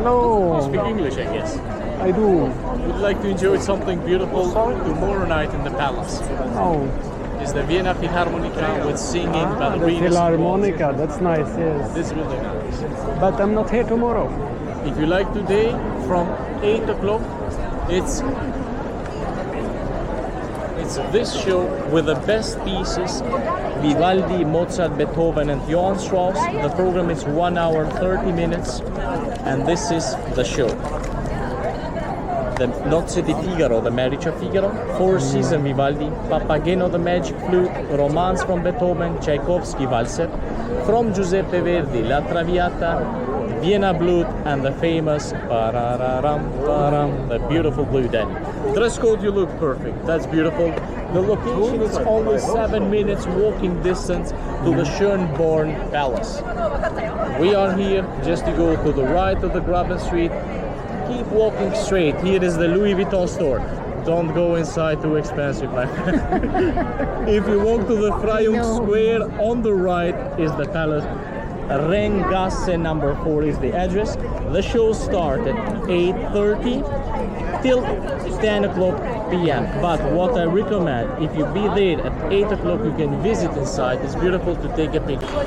Hello. You speak English, I guess. I do. Would like to enjoy something beautiful tomorrow night in the palace. Oh. Is the Vienna Philharmonica with singing, The ballerinas. Philharmonica, that's nice, yes. This is really nice. But I'm not here tomorrow. If you like today, from 8 o'clock, it's this show with the best pieces: Vivaldi, Mozart, Beethoven, and Johann Strauss. The program is 1 hour 30 minutes, and this is the show. The Nozze di Figaro, the Marriage of Figaro, Four Seasons Vivaldi, Papageno the Magic Flute, Romance from Beethoven, Tchaikovsky Valser, from Giuseppe Verdi, La Traviata, Vienna Blues, and the famous Parararam, Param, the beautiful Blue Danny. Dress code, you look perfect. That's beautiful. The location is only 7 minutes walking distance to the Schönborn Palace. We are here just to go to the right of the Graben Street. Keep walking straight. Here is the Louis Vuitton store. Don't go inside, too expensive, my friend. If you walk to the Freiung Square, on the right is the palace. Ringstraße number 4 is the address. The show starts at 8:30 till 10 o'clock p.m. But what I recommend, if you be there at 8 o'clock, you can visit inside. It's beautiful to take a picture.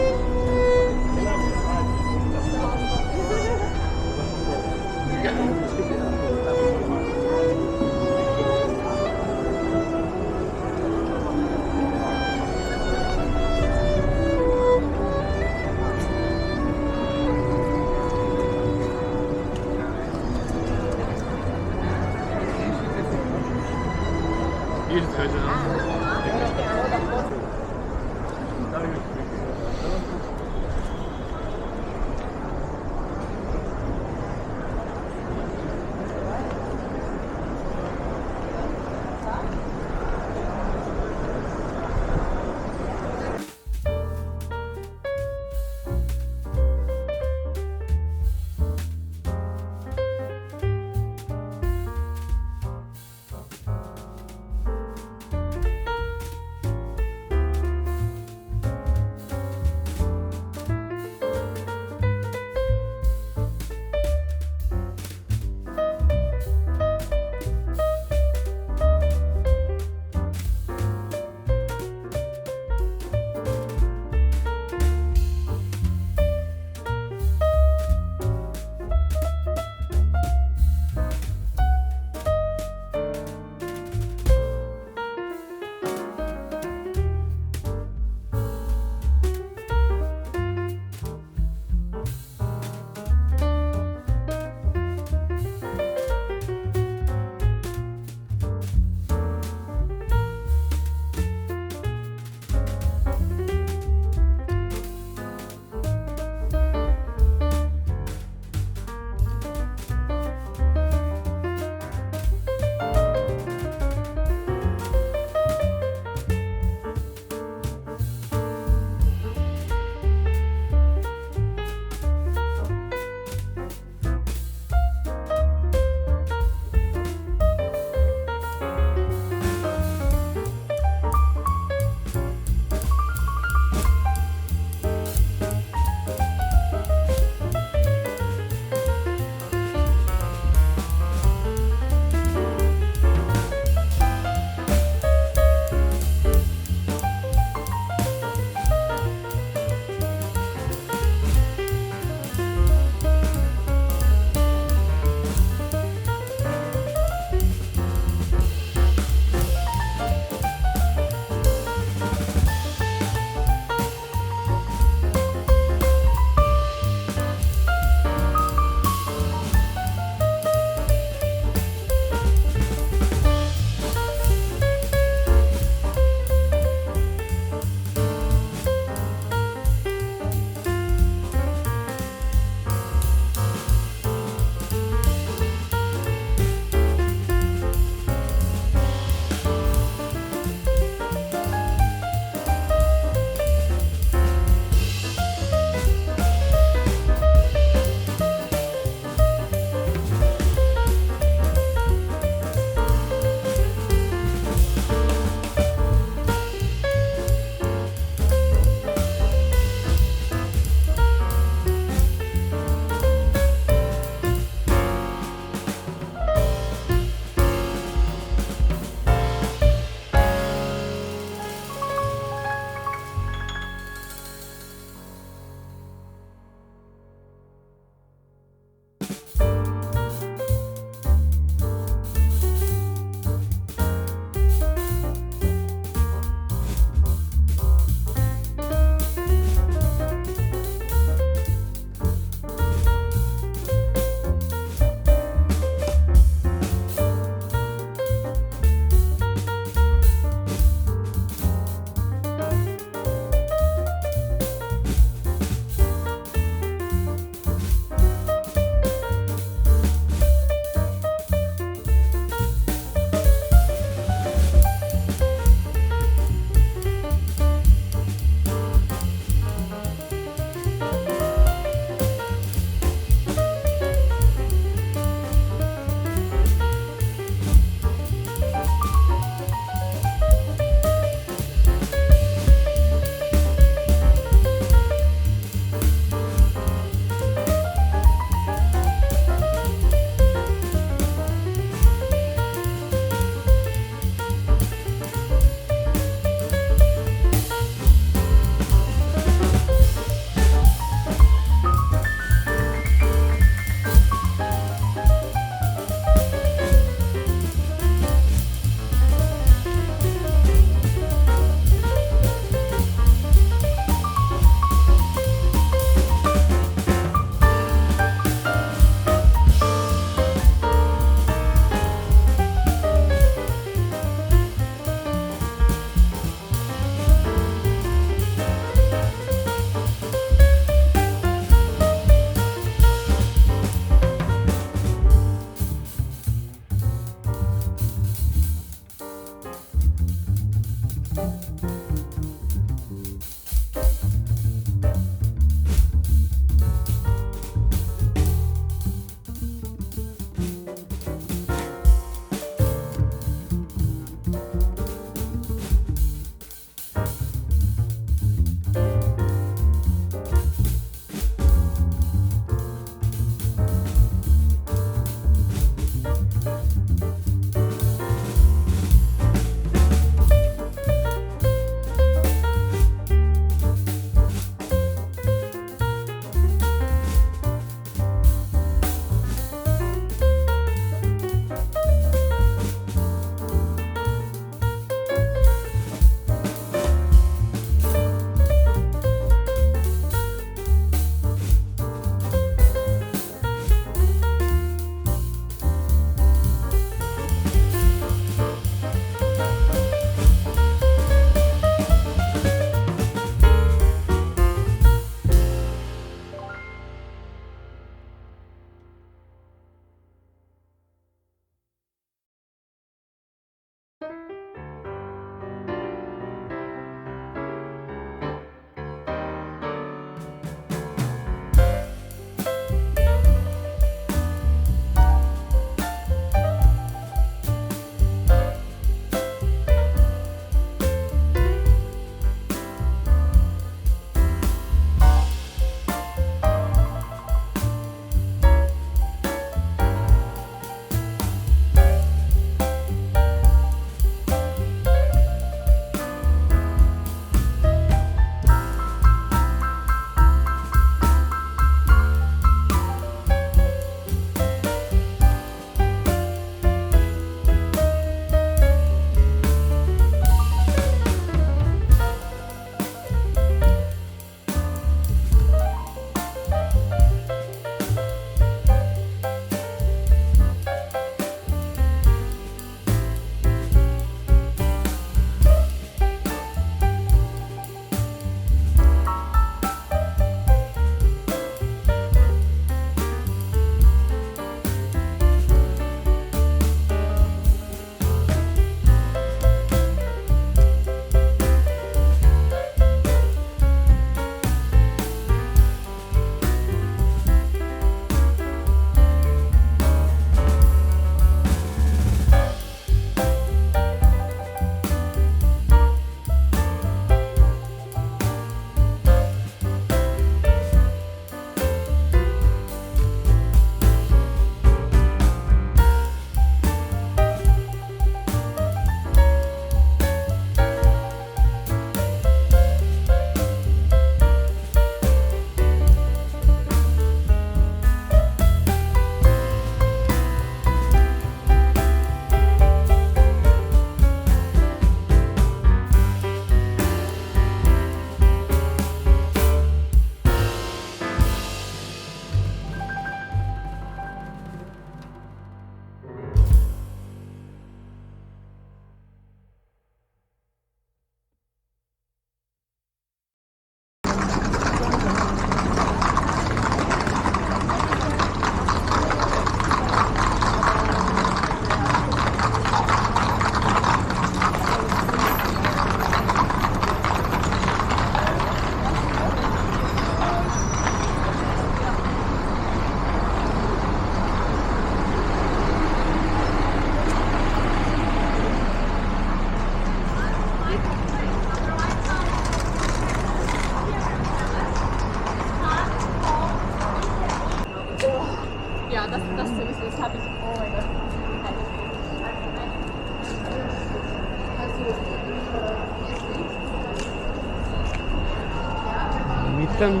Vorgarten,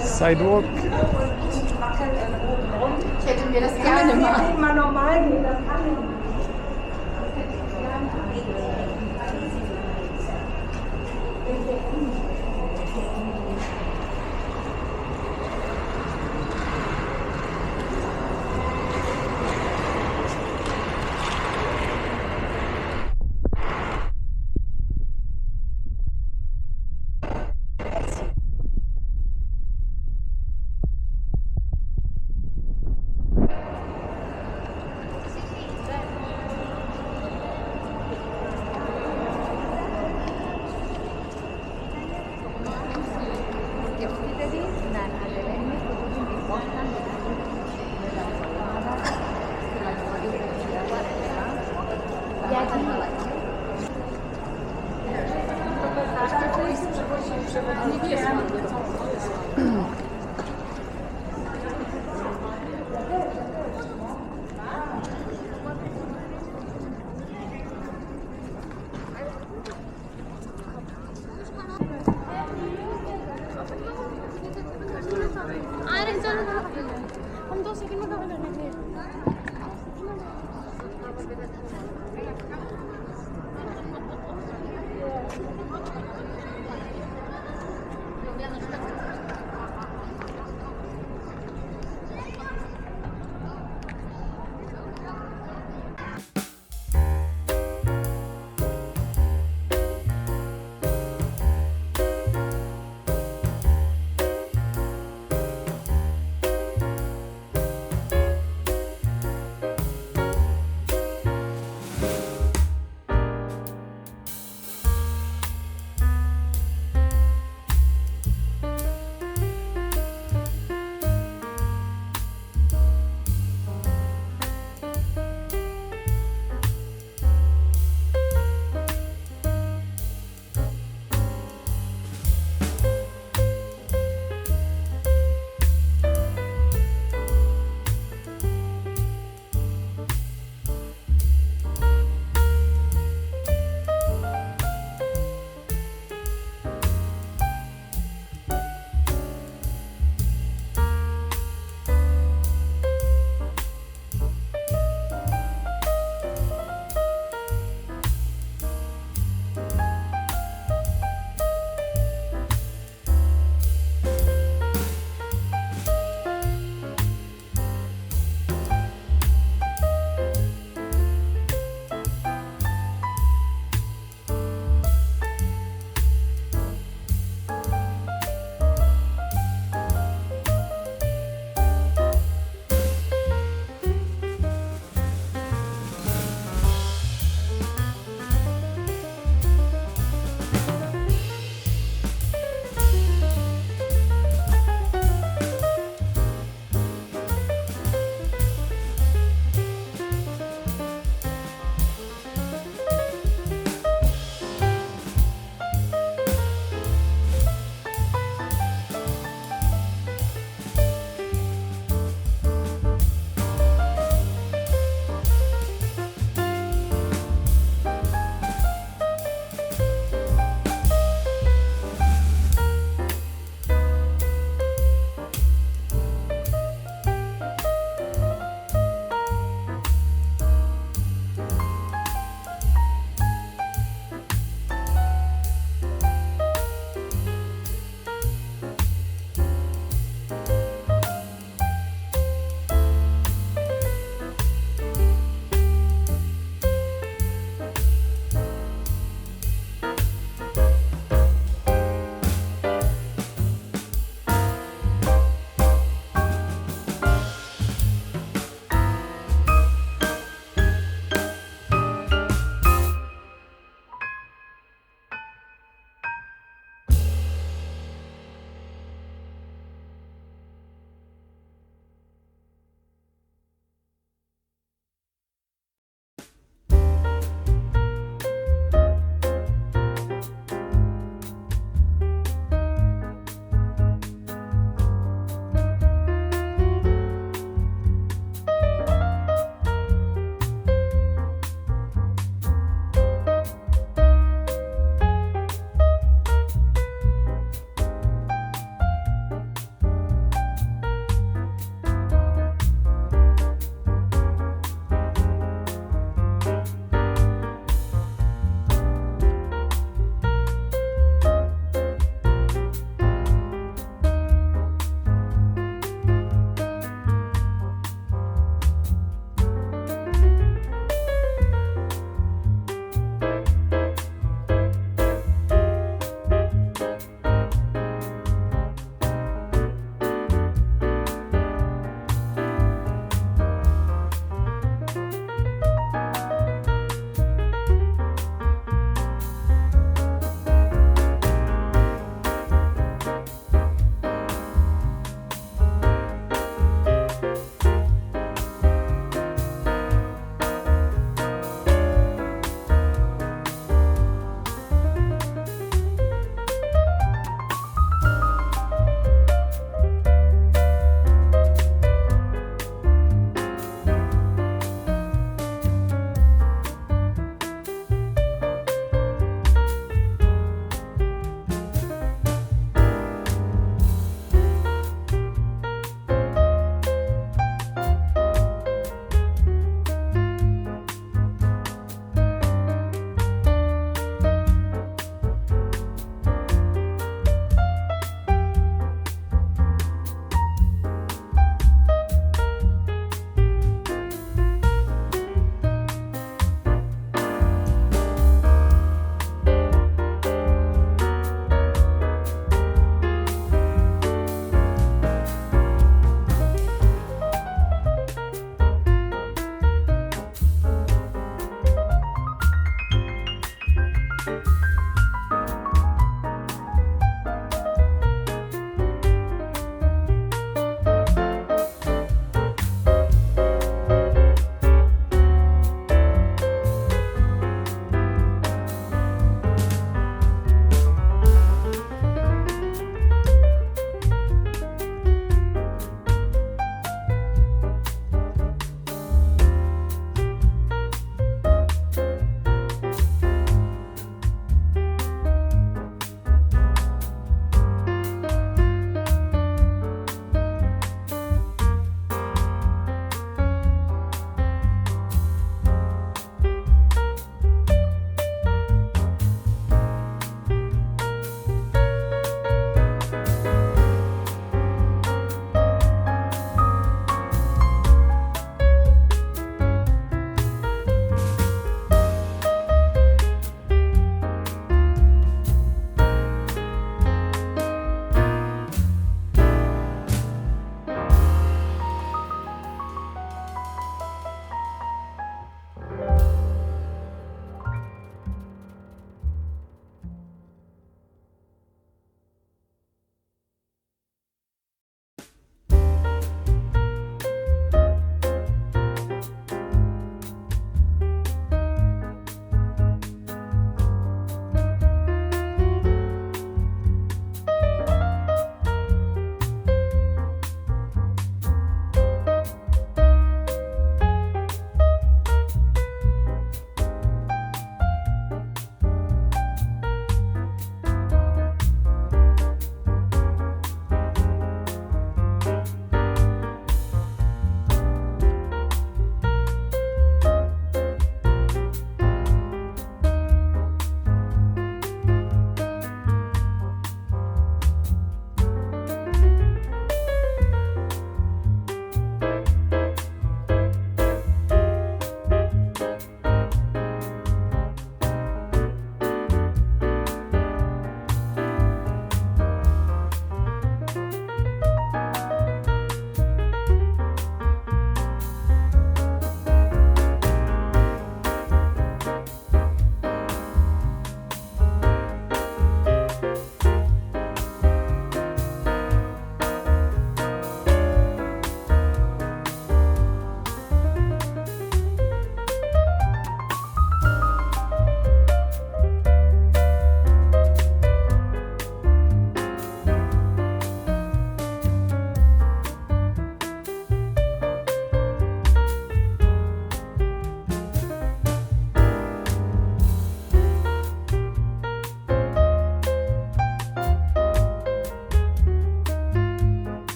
Sidewalk. Ich hätte mir das gerne mal. Mal normal gehen, das kann ich nicht.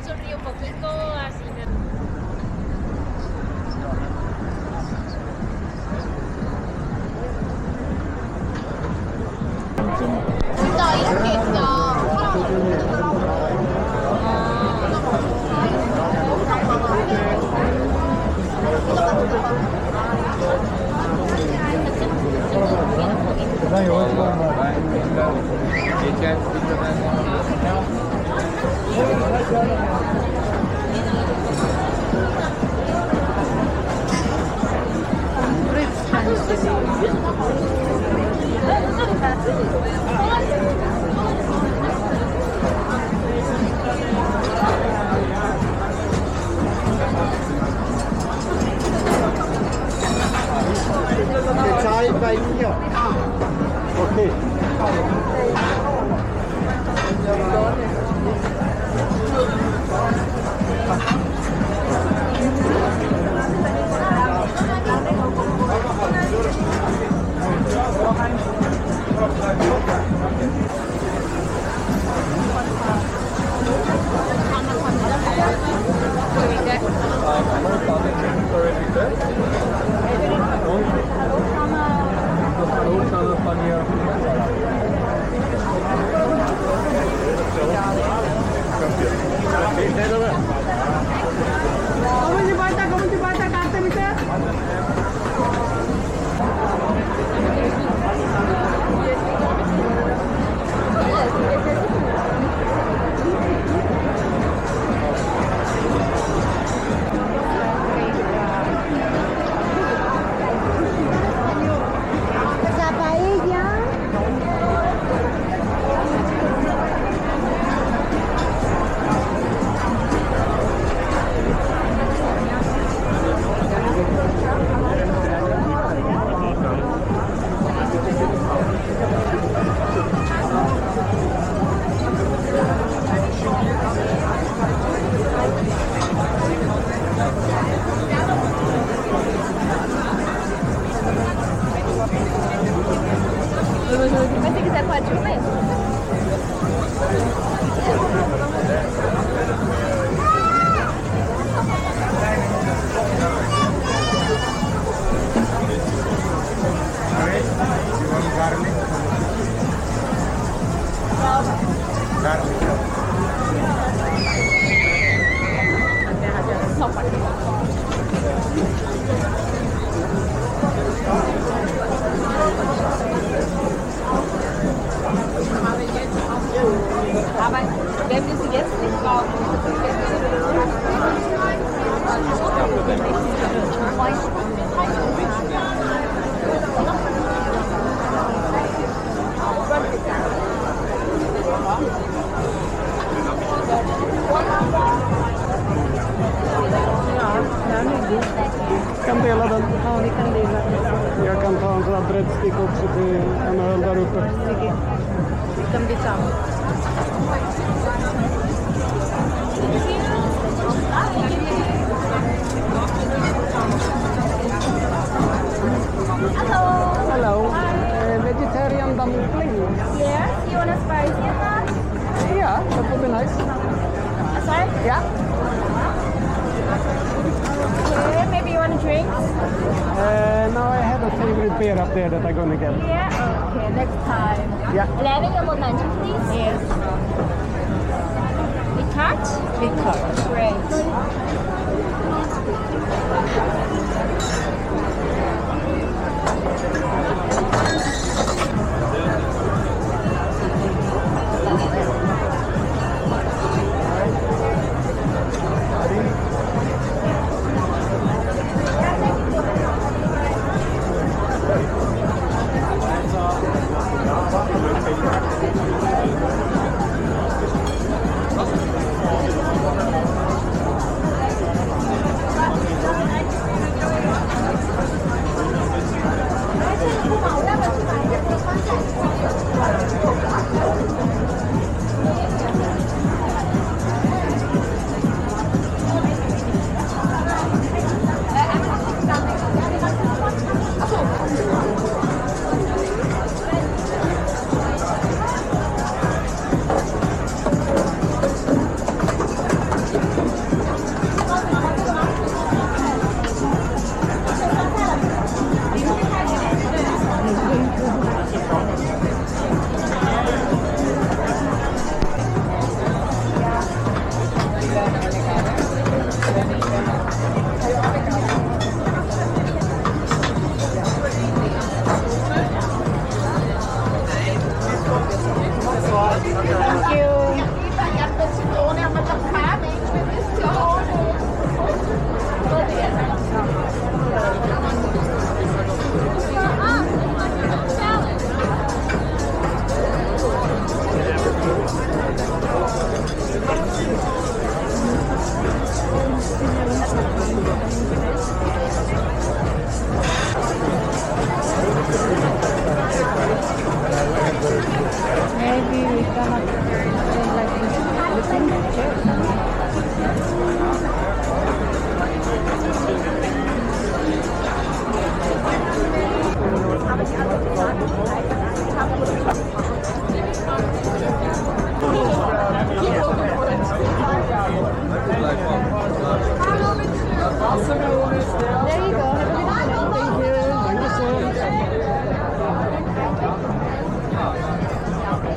sonríe un poquito así. 진짜 이렇게 진짜 Okay. Mas se quiser pode comer. Aber wenn wir sie jetzt nicht brauchen, Kan dela den? Ja, vi kan dela. Jag kan ta en sån här breadstick också till en öl där uppe. vi kan bli samma. Hello. Vegetarian dumplings. Yes, you want a spicy one? Yeah, that would be nice. Sorry? Yeah. Okay, maybe you want a drink? No, I have a favorite beer up there that I'm gonna get. Yeah, okay, next time. Yeah. 11 your lunch, please? Yes. Big cart? Big cart. Great. Thank you. Maybe we cannot do like this. We can check. There you go.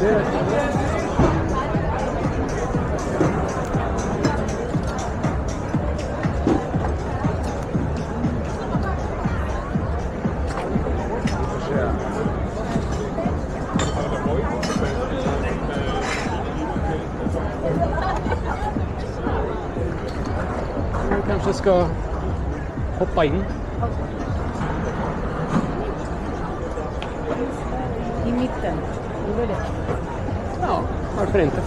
Thank Vi kanske ska hoppa in. I mitten. Gjorde det? Ja, varför inte?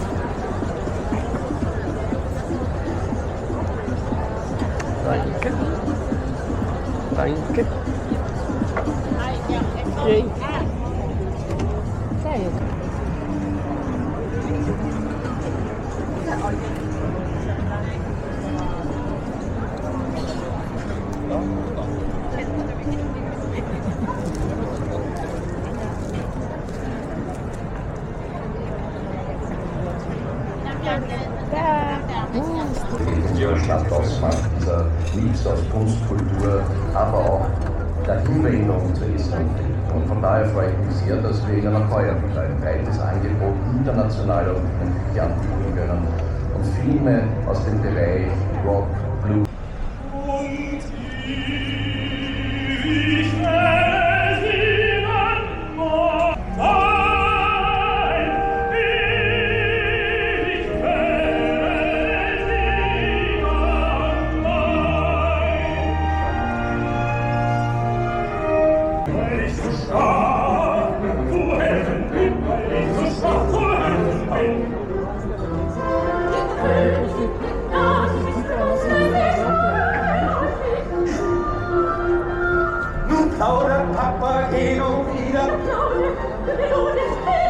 Danke. Danke. Yay. Där ju. Ihre Stadt ausmacht, dieser Mix aus Kunst, Kultur, aber auch der Hinwendung zur Ästhetik. Und von daher freue ich mich sehr, dass wir Ihnen auch heuer wieder ein breites Angebot internationaler Küche anbieten können und Filme aus dem Bereich Rock, Blues. Plaudert Papageno wieder.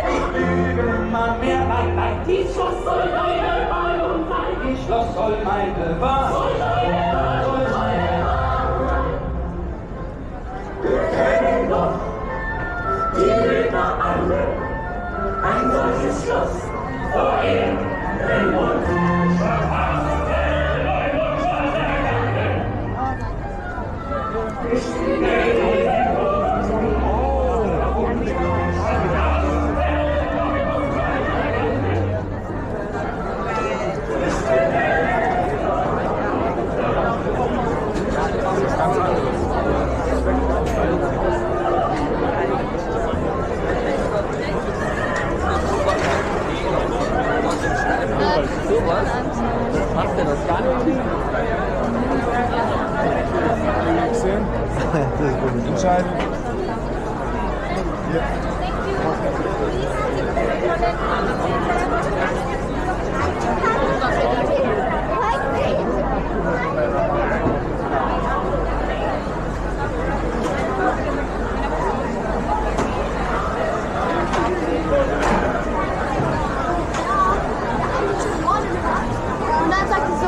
Ich lüge immer mehr, nein, dies Schloss soll meine Meinung sein. Dies Schloss soll meine Wahrheit. Wir kennen doch die Redner alle. Ein solches Schloss vor ihm im Mund. Macht er das gar nicht? Entscheiden. Und dann sagt sie so.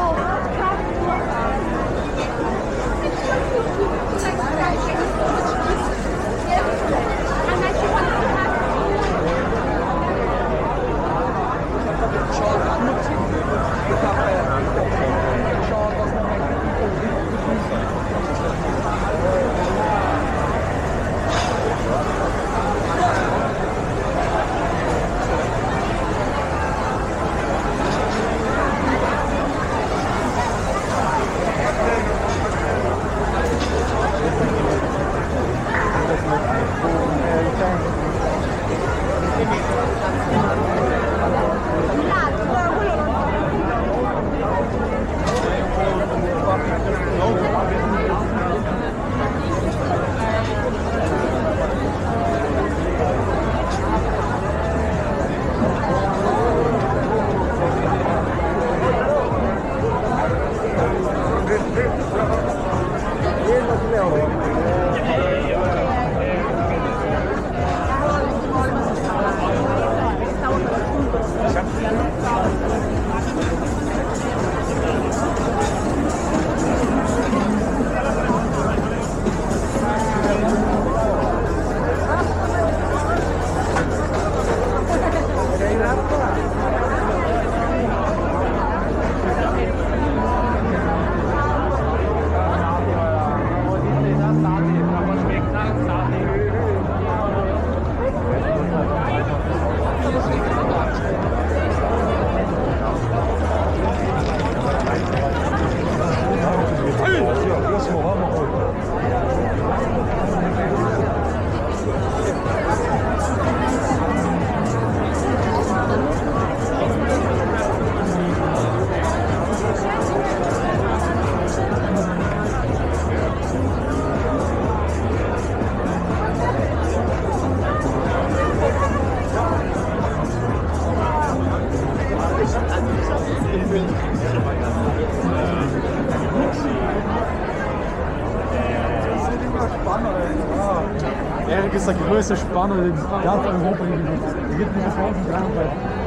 ist der größte Spanner, den es ganz Europa gibt. Es gibt nur 1300.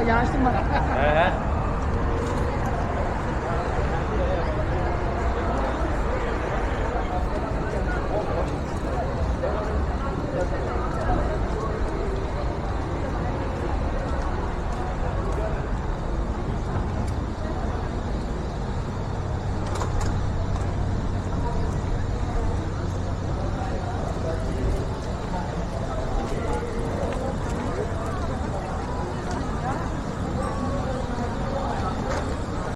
Yanlış değil mi?